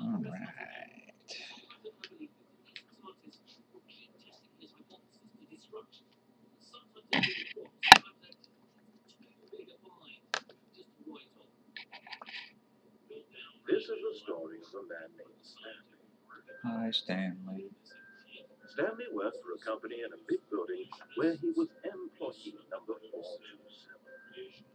All right. This is the story of a man named Stanley. Hi, Stanley. Stanley worked for a company in a big building where he was employee number 427.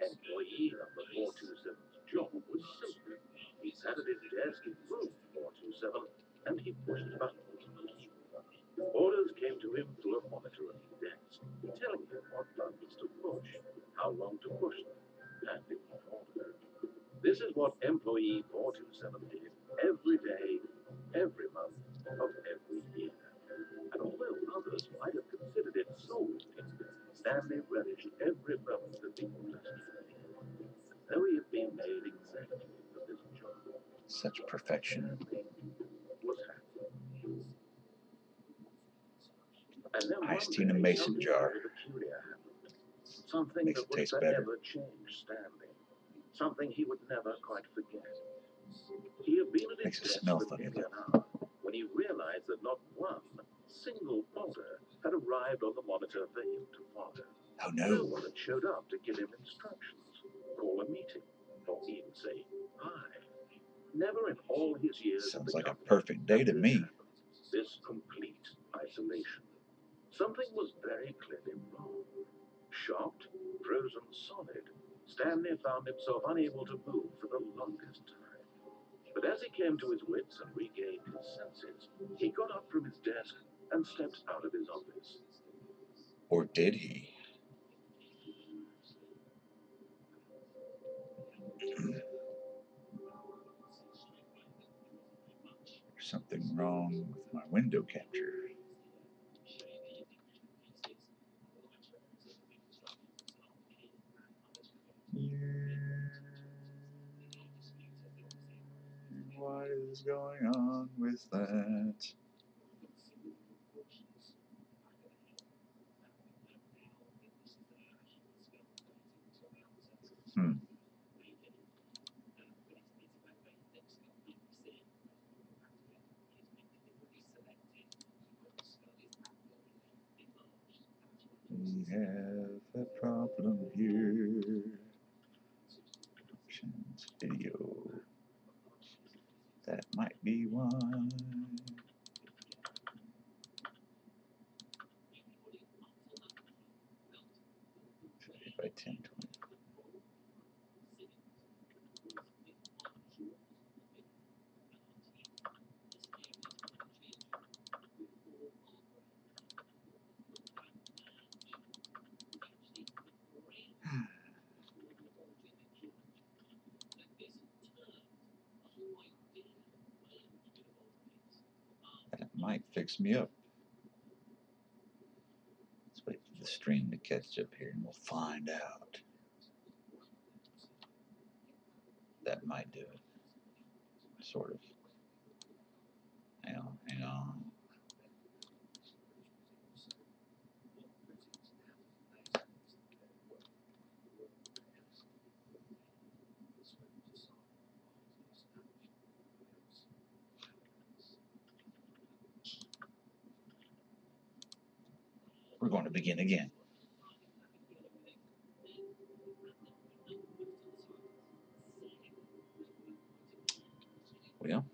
Employee number 427's job was simple. He sat at his desk in room 427 and he pushed buttons on the keyboard. Orders came to him through a monitor on his desk, telling him what buttons to push, how long to push them, and in what order. This is what employee 427 did every day, every month of every year. And although others might have considered it soul winning, Stanley relished every moment of the industry, though he had been made exactly for this job. Such perfection. Stanley was happy. And then one Iced tea in a day, mason something jar. very peculiar happened. Something Makes that it would taste better. forever change Stanley. Something he would never quite forget. He had been at his Makes it desk smell for funny, nearly though. an hour when he realized that not one single order had arrived on the monitor for him to follow. Oh, No no. one had showed up to give him instructions, call a meeting, or even say hi. Never in all his years at Sounds the like a company perfect day had to this me. happened. This complete isolation. Something was very clearly wrong. Shocked, frozen solid, Stanley found himself unable to move for the longest time. But as he came to his wits and regained his senses, he got up from his desk and stepped out of his office. Or did he? There's something wrong with my window capture. What is going on with that? Hmm. We have a problem here. Options, video. That might be why. 50 by 1020. That might fix me up. Let's wait for the stream to catch up here and we'll find out. That might do it. Sort of. Hang on, hang on. We're going to begin again. Well,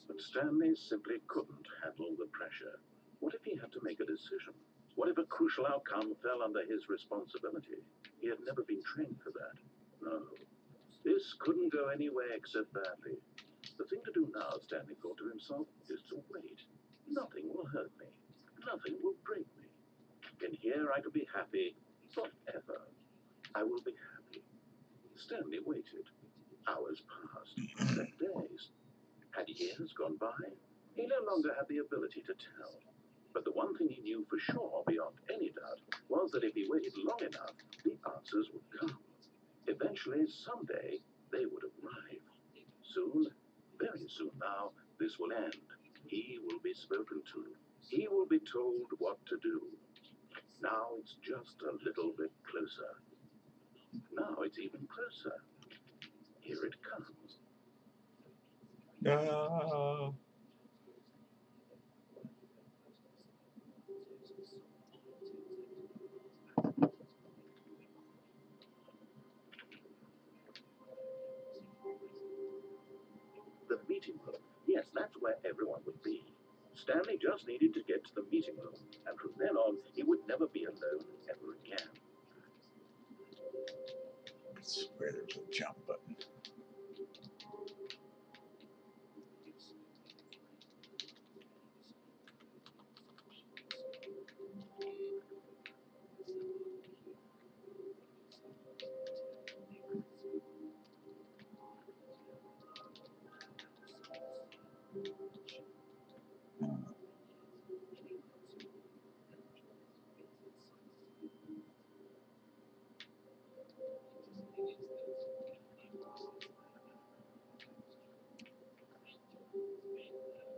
But Stanley simply couldn't handle the pressure. What if he had to make a decision? What if a crucial outcome fell under his responsibility? He had never been trained for that. No, this couldn't go anywhere except badly. The thing to do now, Stanley thought to himself, is to wait. Nothing will hurt me. Nothing will break me. In here I could be happy forever. I will be happy. Stanley waited. Hours passed, then days. Had years gone by? He no longer had the ability to tell. But the one thing he knew for sure, beyond any doubt, was that if he waited long enough, the answers would come. Eventually, someday, they would arrive. Soon, very soon now, this will end. He will be spoken to. He will be told what to do. Now it's just a little bit closer. Now it's even closer. Here it comes. No. The meeting room. Yes, that's where everyone would be. Stanley just needed to get to the meeting room, and from then on, he would never be alone ever again. I swear there's a jump button.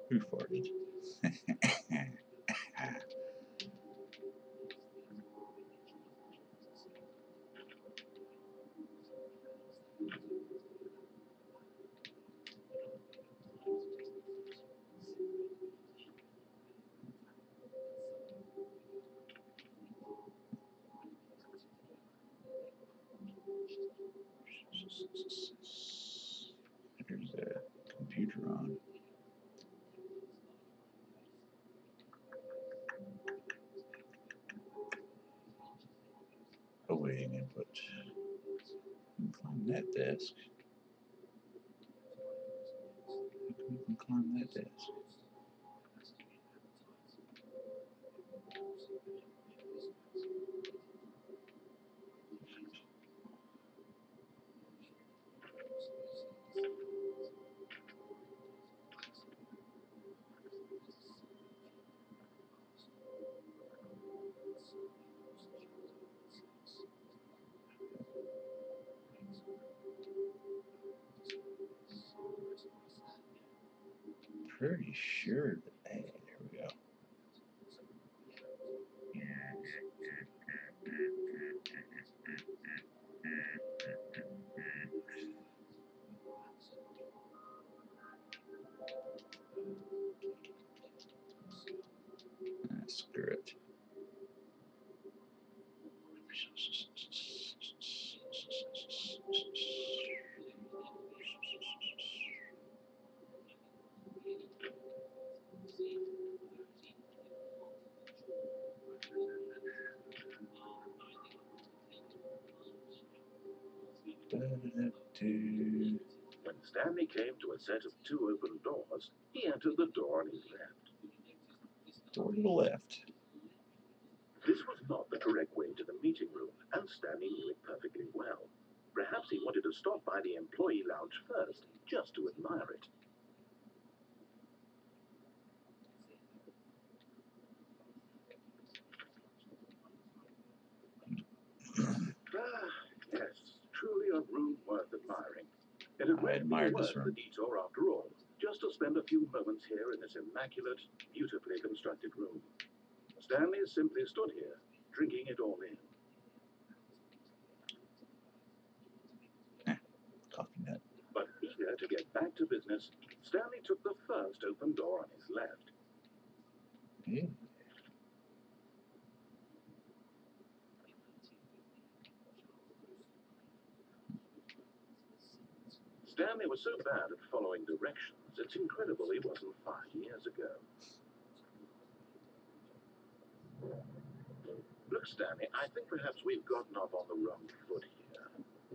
Who farted? There's a computer on. Awaiting input. Climb that desk. You can climb that desk. Pretty sure that. Hey, there we go. Screw it. When Stanley came to a set of two open doors, he entered the door on his left. Door to the left. This was not the correct way to the meeting room, and Stanley knew it perfectly well. Perhaps he wanted to stop by the employee lounge first, just to admire it. Yes, truly a room worth admiring. It had really been worth the detour after all, just to spend a few moments here in this immaculate, beautifully constructed room. Stanley simply stood here, drinking it all in. Coffee nut. But eager to get back to business, Stanley took the first open door on his left. Yeah. Stanley was so bad at following directions, it's incredible he wasn't 5 years ago. Look, Stanley, I think perhaps we've gotten off on the wrong foot here.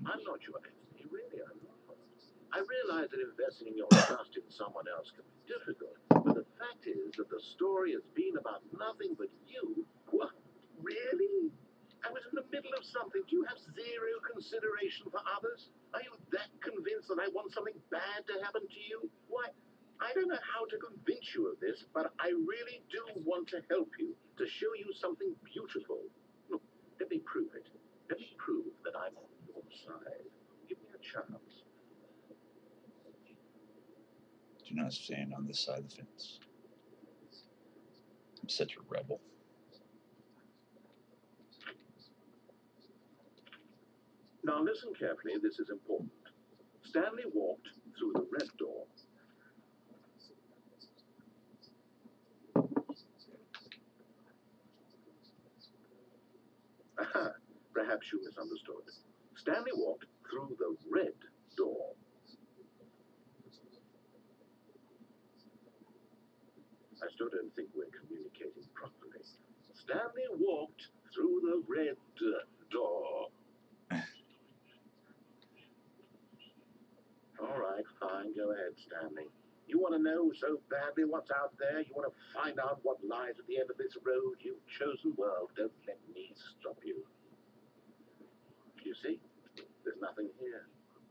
I'm not your enemy, really, I'm not. I realize that investing in your trust in someone else can be difficult, but the fact is that the story has been about nothing but you. What? Really? I was in the middle of something. Do you have zero consideration for others? Are you that convinced that I want something bad to happen to you? Why, I don't know how to convince you of this, but I really do want to help you, to show you something beautiful. Look, let me prove it. Let me prove that I'm on your side. Give me a chance. Do not stand on this side of the fence. I'm such a rebel. Now listen carefully, this is important. Stanley walked through the red door. Aha, perhaps you misunderstood. Stanley walked through the red door. I still don't think we're communicating properly. Stanley walked through the red door. All right, fine, go ahead, Stanley. You want to know so badly what's out there? You want to find out what lies at the end of this road you've chosen? Well, don't let me stop you. You see, there's nothing here.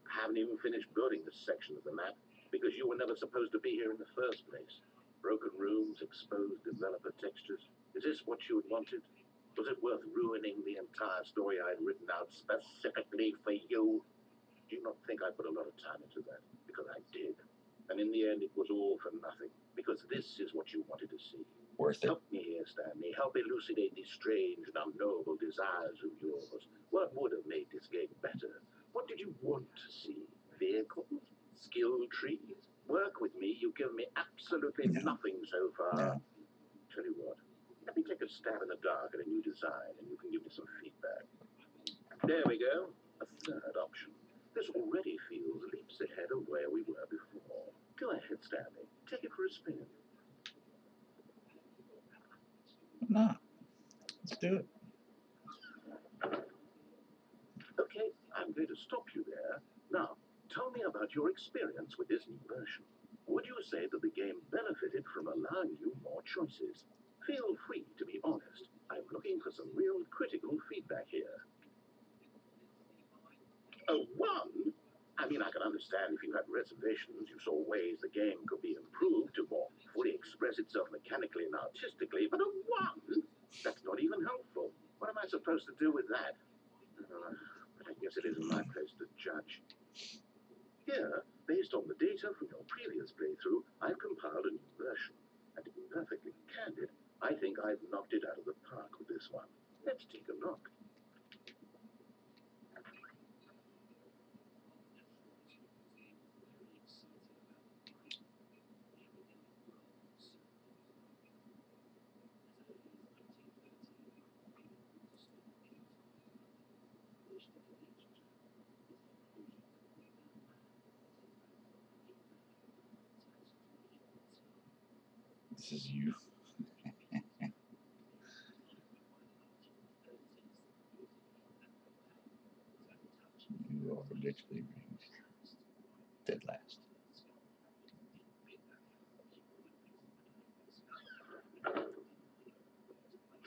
I haven't even finished building this section of the map because you were never supposed to be here in the first place. Broken rooms, exposed developer textures. Is this what you had wanted? Was it worth ruining the entire story I'd written out specifically for you? Do you not think I put a lot of time into that? Because I did. And in the end, it was all for nothing. Because this is what you wanted to see. Worth it. Help me here, Stanley. Help elucidate these strange and unknowable desires of yours. What would have made this game better? What did you want to see? Vehicles? Skill trees? Work with me. You've given me absolutely nothing so far. No. Tell you what. Let me take a stab in the dark at a new design, and you can give me some feedback. There we go. A third option. This already feels leaps ahead of where we were before. Go ahead, Stanley. Take it for a spin. No. Let's do it. Okay, I'm going to stop you there. Now, tell me about your experience with this new version. Would you say that the game benefited from allowing you more choices? Feel free to be honest. I'm looking for some real critical feedback here. A 1? I mean, I can understand if you had reservations, you saw ways the game could be improved to more fully express itself mechanically and artistically, but a 1? That's not even helpful. What am I supposed to do with that? But I guess it isn't my place to judge. Here, based on the data from your previous playthrough, I've compiled a new version. And to be perfectly candid, I think I've knocked it out of the park with this one. Let's take a look. This is you. You are literally ranked dead last.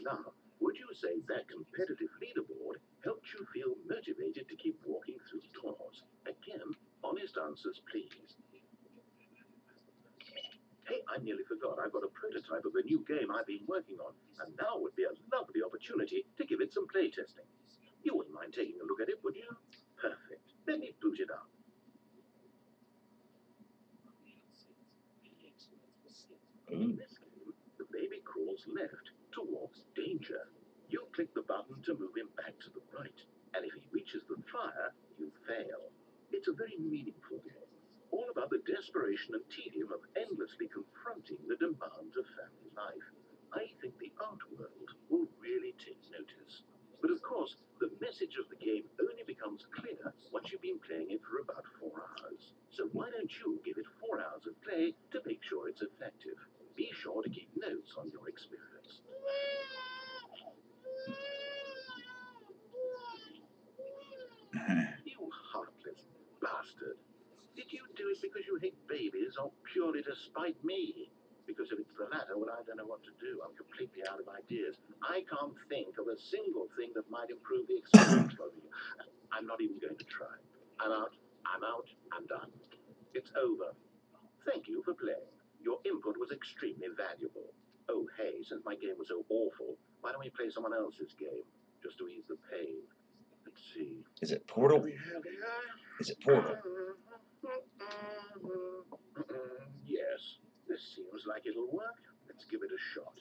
Now, would you say that competitive leaderboard helped you feel motivated to keep walking through doors? Again, honest answers, please. Hey, I nearly forgot. I've got a prototype of the new game I've been working on, and now would be a lovely opportunity to give it some playtesting. You wouldn't mind taking a look at it, would you? Perfect. Let me boot it up. In this game, the baby crawls left towards danger. You click the button to move him back to the right, and if he reaches the fire, you fail. It's a very meaningful game, all about the desperation and tedium of endlessly confronting the demands of family life. I think the art world will really take notice. But of course, the message of the game only becomes clear once you've been playing it for about 4 hours. So why don't you give it 4 hours of play to make sure it's effective? Be sure to keep notes on your experience. You heartless bastard. Did you do it because you hate babies or purely to spite me? Because if it's the latter, well, I don't know what to do. I'm completely out of ideas. I can't think of a single thing that might improve the experience for you. I'm not even going to try. I'm out. I'm done. It's over. Thank you for playing. Your input was extremely valuable. Oh, hey, since my game was so awful, why don't we play someone else's game? Just to ease the pain. Let's see. Is it Portal? What do we have here? Is it Portal? Yes. This seems like it'll work. Let's give it a shot.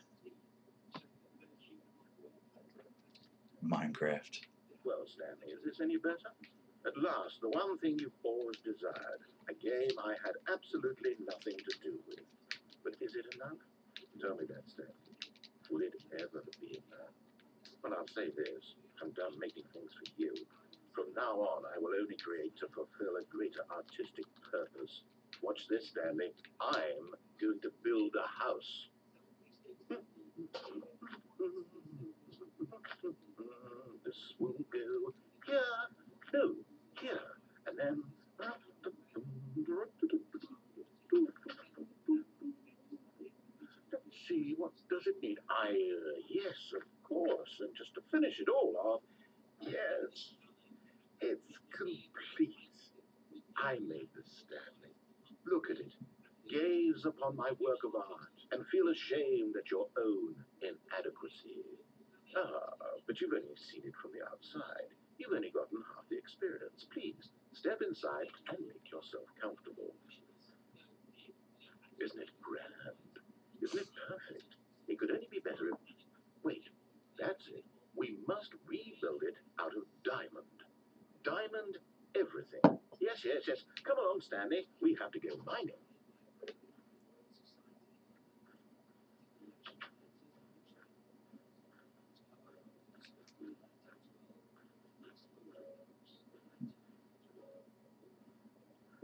Minecraft. Well, Stanley, is this any better? At last, the one thing you've always desired. A game I had absolutely nothing to do with. But is it enough? Tell me that, Stanley. Will it ever be enough? Well, I'll say this. I'm done making things for you. From now on, I will only create to fulfill a greater artistic purpose. Watch this, Stanley. I'm going to build a house. This will go here, no, here, and then. Let's see, what does it need? Yes, of course, and just to finish it all off, yes, it's complete. I made this, Stanley. Look at it. Gaze upon my work of art and feel ashamed at your own inadequacy. But you've only seen it from the outside. You've only gotten half the experience. Please, step inside and make yourself comfortable. Isn't it grand? Isn't it perfect? It could only be better if... Wait, that's it. We must rebuild it out of diamond. Diamond everything. Yes, yes, yes. Come along, Stanley. We have to go mining.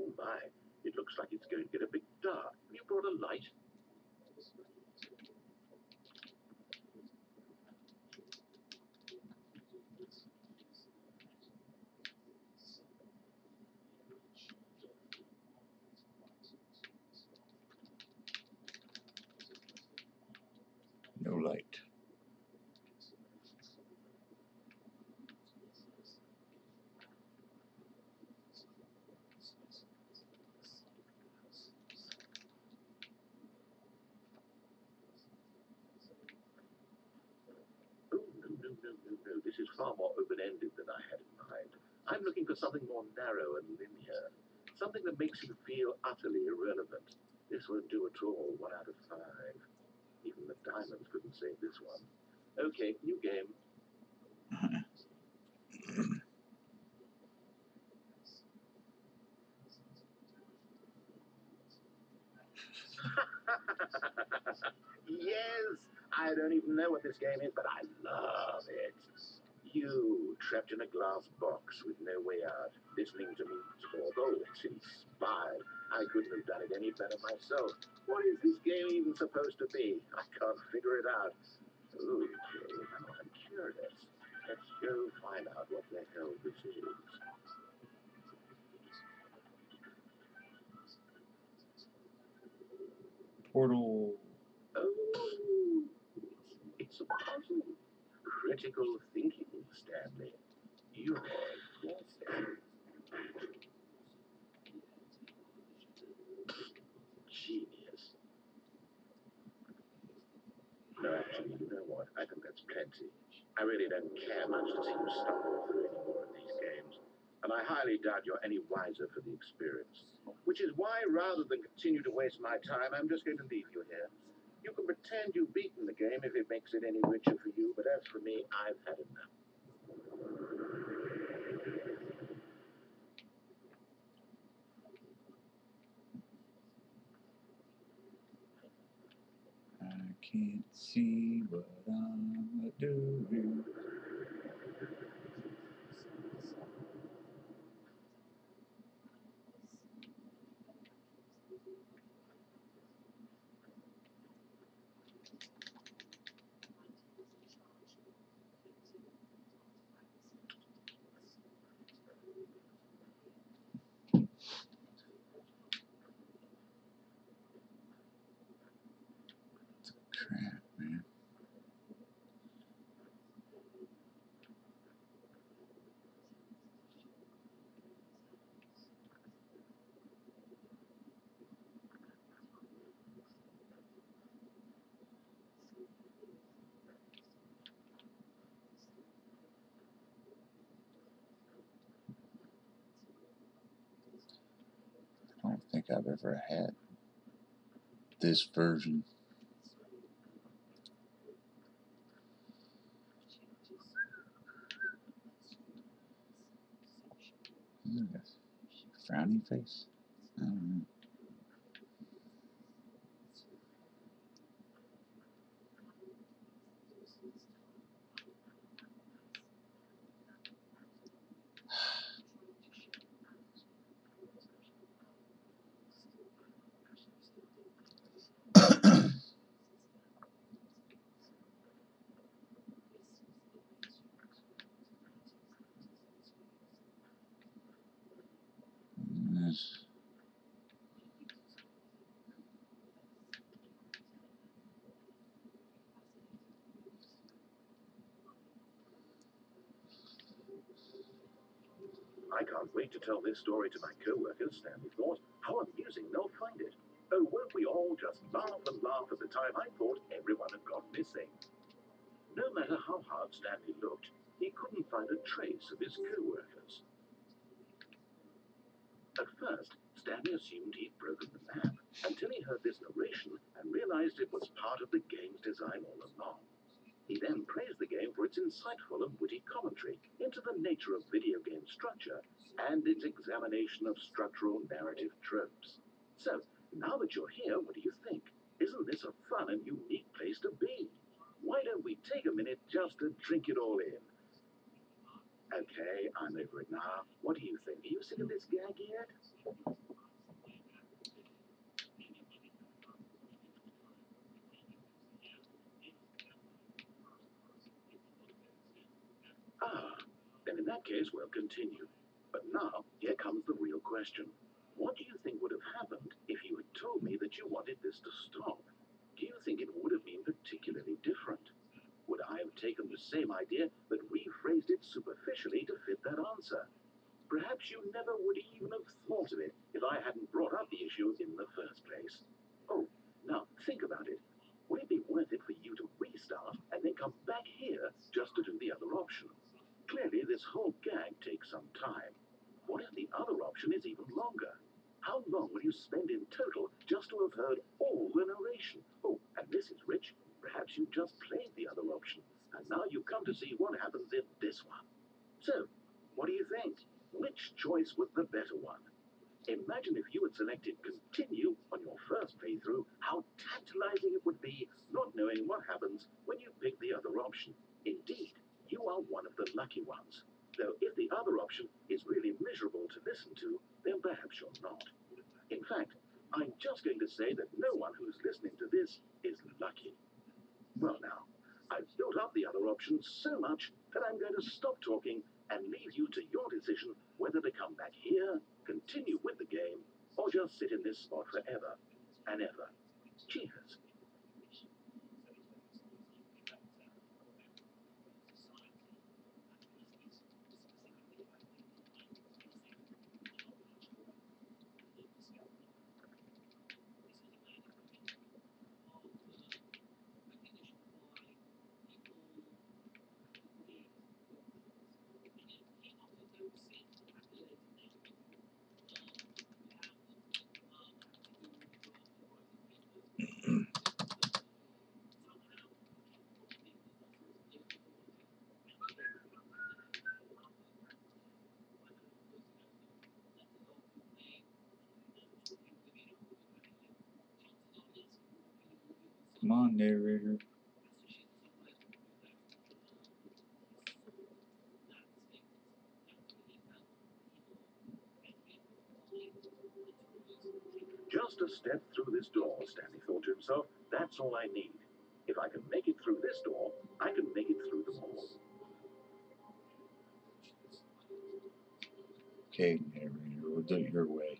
Oh my, it looks like it's going to get a bit dark. Have you brought a light? No light. Oh, no. This is far more open-ended than I had in mind. I'm looking for something more narrow and linear. Something that makes you feel utterly irrelevant. This won't do at all. 1 out of 5. Even the diamonds couldn't save this one. Okay, new game. Yes! I don't even know what this game is, but I love it. You, trapped in a glass box with no way out, listening to me talk. Oh, it's inspired. I couldn't have done it any better myself. What is this game even supposed to be? I can't figure it out. Okay, now I'm curious. Let's go find out what the hell this is. Portal. Oh, it's a puzzle. Critical thinking, Stanley. You're genius. No, actually, you know what? I think that's plenty. I really don't care much to see you stumble through any more of these games. And I highly doubt you're any wiser for the experience. Which is why, rather than continue to waste my time, I'm just going to leave you here. You can pretend you've beaten the game if it makes it any richer for you, but as for me, I've had enough. I can't see what I'm doing. Crap, man. I don't think I've ever had this version. Frowny face? I don't know. Yes. I can't wait to tell this story to my co-workers, Stanley thought. How amusing they'll find it. Oh, won't we all just laugh and laugh at the time I thought everyone had gone missing. No matter how hard Stanley looked, he couldn't find a trace of his co-workers. At first, Stanley assumed he'd broken the map, until he heard this narration and realized it was part of the game's design all along. He then praised the game for its insightful and witty commentary into the nature of video game structure and its examination of structural narrative tropes. So, now that you're here, what do you think? Isn't this a fun and unique place to be? Why don't we take a minute just to drink it all in? Okay, I'm over it now. What do you think? Are you sick of this gag yet? Ah, then in that case, we'll continue. But now, here comes the real question. What do you think would have happened if you had told me that you wanted this to stop? Do you think it would have been particularly different? Would I have taken the same idea but rephrased it superficially to fit that answer? Perhaps you never would even have thought of it if I hadn't brought up the issue in the first place. Oh, now think about it. Would it be worth it for you to restart and then come back here just to do the other option? Clearly, this whole gag takes some time. What if the other option is even longer? How long will you spend in total just to have heard all the narration? Oh, and Mrs. Rich, perhaps you just played the other option, and now you come to see what happens in this one. So, what do you think? Which choice was the better one? Imagine if you had selected continue on your first playthrough, how tantalizing it would be not knowing what happens when you pick the other option. Indeed, you are one of the lucky ones. Though if the other option is really miserable to listen to, then perhaps you're not. In fact, I'm just going to say that no one who's listening to this is lucky. Well now, I've built up the other options so much that I'm going to stop talking and leave you to your decision whether to come back here, continue with the game, or just sit in this spot forever and ever. Cheers. Come on, narrator. Just a step through this door, Stanley thought to himself. That's all I need. If I can make it through this door, I can make it through them all. Okay, narrator, we'll do it your way.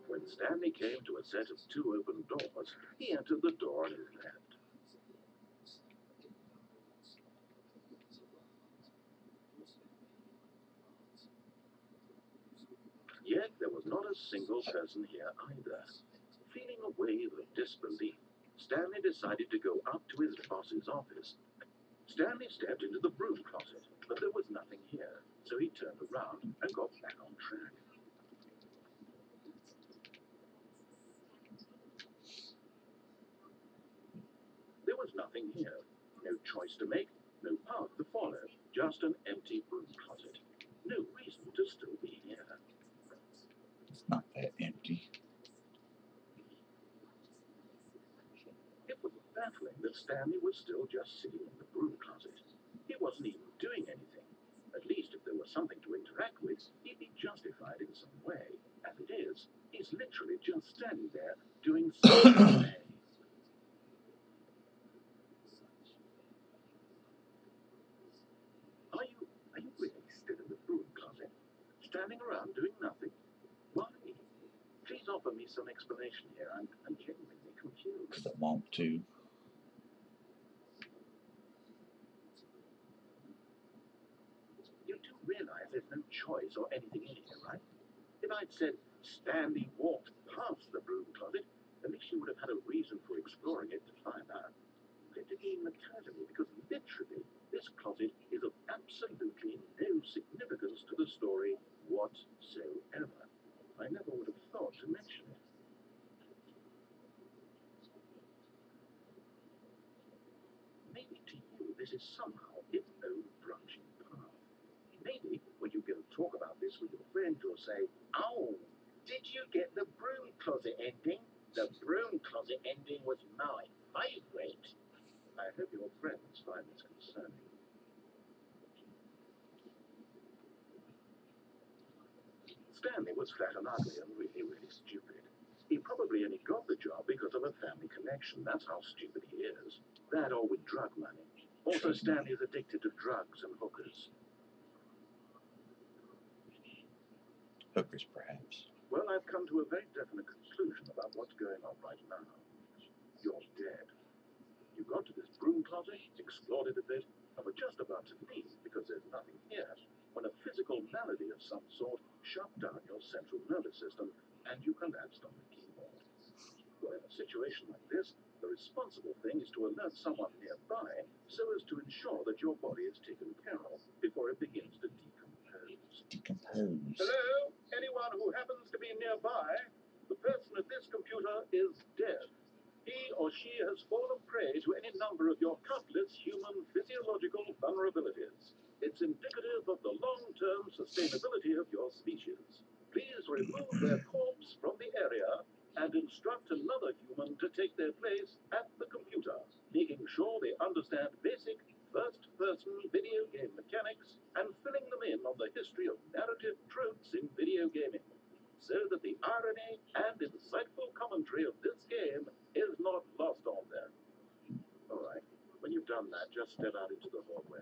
When Stanley came to a set of two open doors, he entered the door on his left. Yet there was not a single person here either. Feeling a wave of disbelief, Stanley decided to go up to his boss's office. Stanley stepped into the broom closet, but there was nothing here, so he turned around and got back on track. There was nothing here. No choice to make, no path to follow, just an empty broom closet. No reason to still be here. It's not that empty. It was baffling that Stanley was still just sitting in the broom closet. He wasn't even doing anything. At least if there was something to interact with, he'd be justified in some way. As it is, he's literally just standing there doing something. Are you really still in the broom closet? Standing around doing nothing? Why? Please offer me some explanation here. I'm genuinely confused. Because I want to. You do realize there's no choice or anything in here, right? If I'd said Stanley walked past the broom closet, at least you would have had a reason for exploring it to find out. It again occurred to me because literally this closet is of absolutely no significance to the story whatsoever. I never would have thought to mention it. Maybe to you this is somehow its own branching path. Maybe when you go talk about this with your friends, you'll say, "Oh, did you get the broom closet ending? The broom closet ending was my favorite." I hope your friends find this concerning. Stanley was flat and ugly and really, really stupid. He probably only got the job because of a family connection. That's how stupid he is. That or with drug money. Also, Stanley is addicted to drugs and hookers. Hookers, perhaps. Well, I've come to a very definite conclusion about what's going on right now. You're dead. You got to this broom closet, explored it a bit, and were just about to leave because there's nothing here, when a physical malady of some sort shut down your central nervous system and you collapsed on the keyboard. Well, in a situation like this, the responsible thing is to alert someone nearby so as to ensure that your body is taken care of before it begins to decompose. Decompose. Hello? Anyone who happens to be nearby? The person at this computer is dead. He or she has fallen prey to any number of your countless human physiological vulnerabilities. It's indicative of the long-term sustainability of your species. Please remove their corpse from the area and instruct another human to take their place at the computer, making sure they understand basic first-person video game mechanics and filling them in on the history of narrative tropes in video gaming, so that the irony and insightful commentary of this game is not lost on them. All right, when you've done that, just step out into the hallway.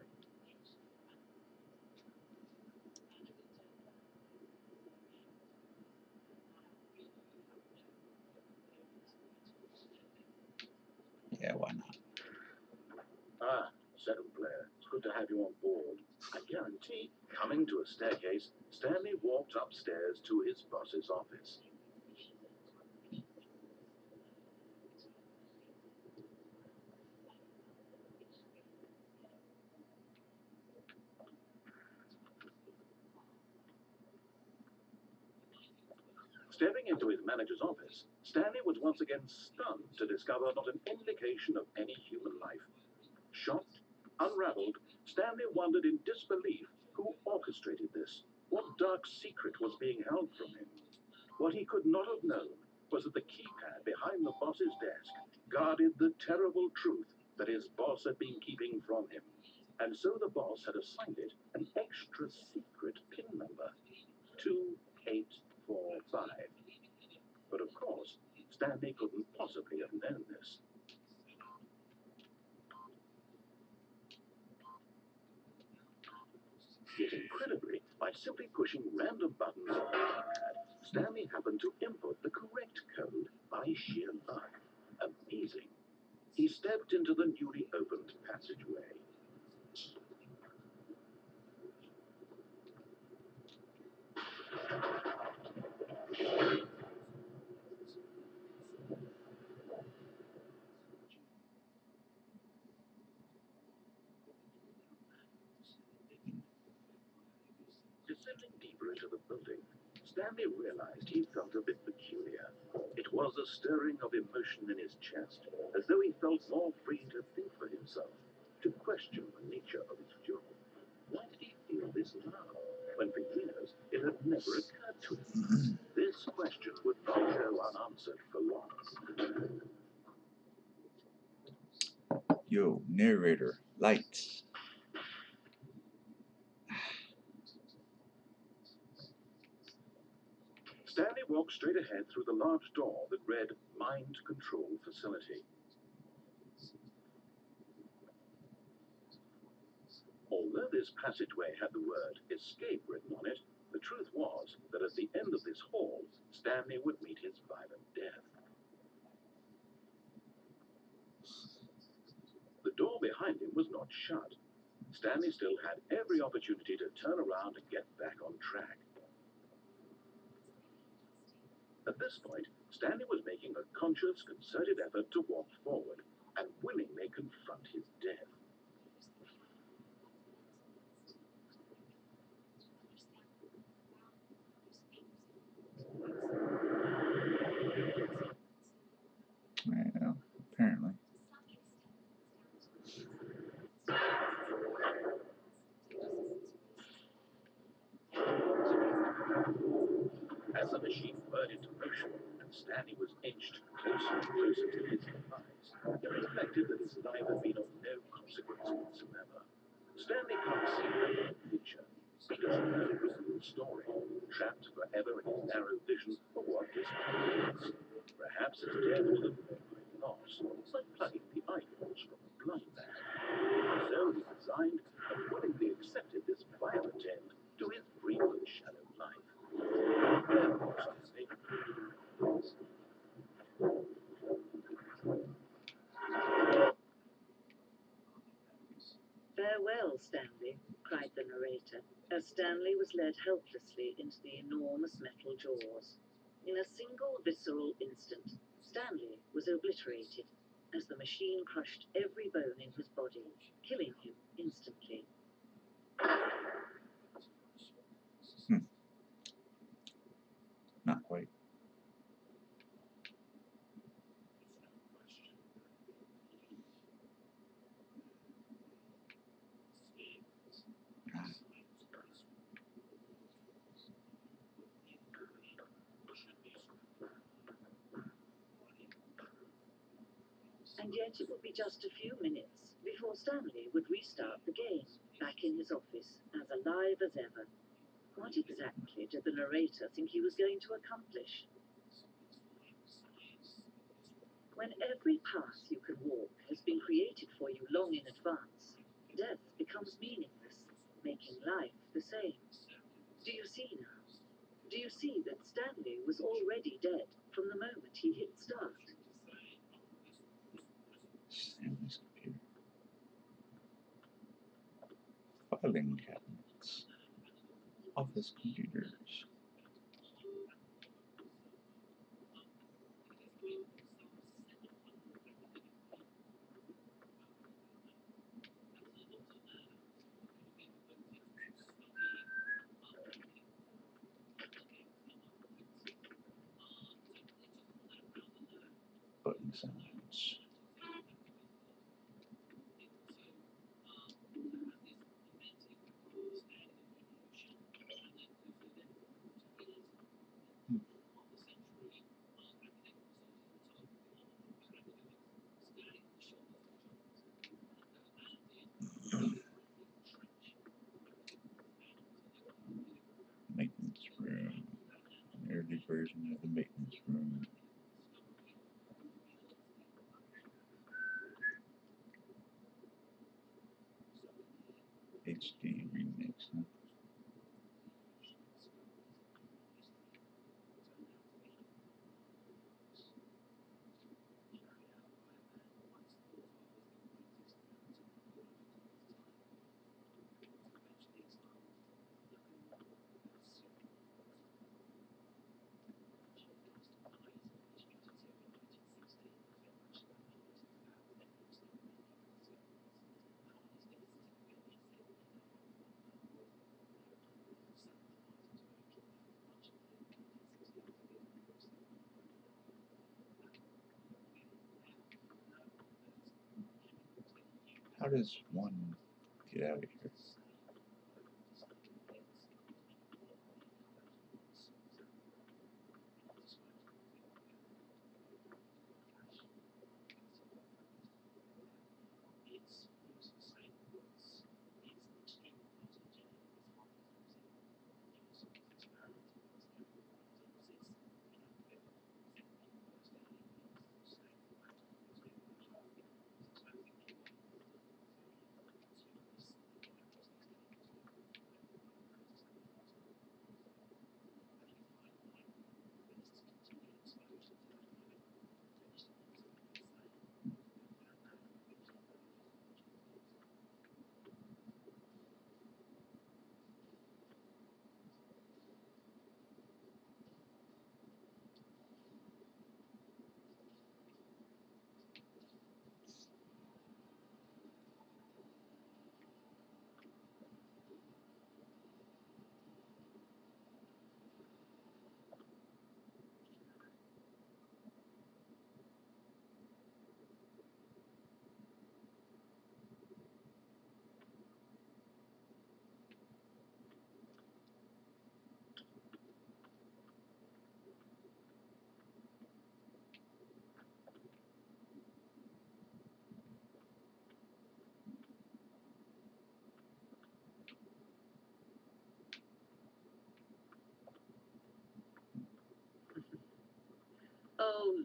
Yeah, why not? Ah, second player. It's good to have you on board. I guarantee, coming to a staircase, Stanley walked upstairs to his boss's office. Stepping into his manager's office, Stanley was once again stunned to discover not an indication of any human life. Shocked, unraveled, Stanley wondered in disbelief who orchestrated this. What dark secret was being held from him? What he could not have known was that the keypad behind the boss's desk guarded the terrible truth that his boss had been keeping from him. And so the boss had assigned it an extra secret PIN number, 2845. But of course, Stanley couldn't possibly have known this. Yet incredibly, by simply pushing random buttons on the keypad, Stanley happened to input the correct code by sheer luck. Amazing. He stepped into the newly opened passageway. Descending deeper into the building, Stanley realized he felt a bit peculiar. It was a stirring of emotion in his chest, as though he felt more free to think for himself, to question the nature of his job. Why did he feel this now? when for years it had never occurred to him. This question would not go unanswered for long. Yo, narrator, lights. Stanley walked straight ahead through the large door that read Mind Control Facility. Although this passageway had the word escape written on it, the truth was that at the end of this hall, Stanley would meet his violent death. The door behind him was not shut. Stanley still had every opportunity to turn around and get back on track. At this point, Stanley was making a conscious, concerted effort to walk forward and willingly confront his death. Well, apparently. As the machine whirred into motion and Stanley was inched closer and closer to his demise, he reflected that his life had been of no consequence whatsoever. Stanley can't see the picture. He doesn't know the real story, trapped forever in his narrow vision of what this means. Perhaps his death was a moonlight loss, like plugging the eyeballs from a blind man. So he resigned and willingly accepted this violent end to his brief and shallow life. "Farewell, Stanley," cried the narrator, as Stanley was led helplessly into the enormous metal jaws. In a single visceral instant, Stanley was obliterated, as the machine crushed every bone in his body, killing him instantly. Not quite. And yet it would be just a few minutes before Stanley would restart the game, back in his office, as alive as ever. What exactly did the narrator think he was going to accomplish? When every path you can walk has been created for you long in advance, death becomes meaningless, making life the same. Do you see now? Do you see that Stanley was already dead from the moment he hit start? Stanley's computer. Filing cabinets. Office computers. Button sounds. Maintenance room. An early version of the maintenance room. HD remix, huh? How does one get out of here?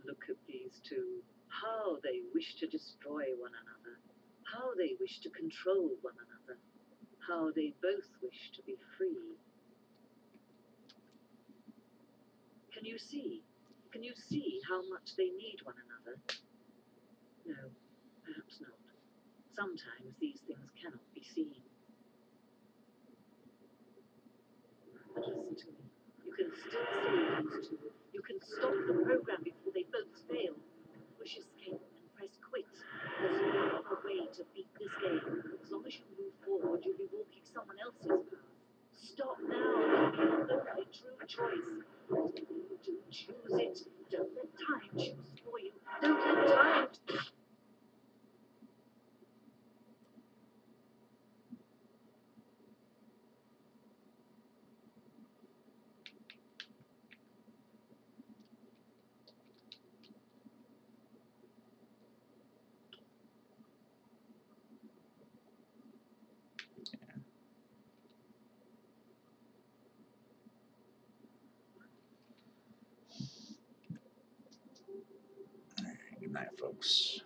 look at these two. How they wish to destroy one another. How they wish to control one another. How they both wish to be free. Can you see? Can you see how much they need one another? No, perhaps not. Sometimes these things cannot be seen. But listen to me. You can still save these two. You can stop the program before they both fail. Push escape and press quit. There's no other way to beat this game. As long as you move forward, you'll be walking someone else's path. Stop now. Make your only true choice. To choose it. Don't let time choose for you. Don't let time. Good night, folks.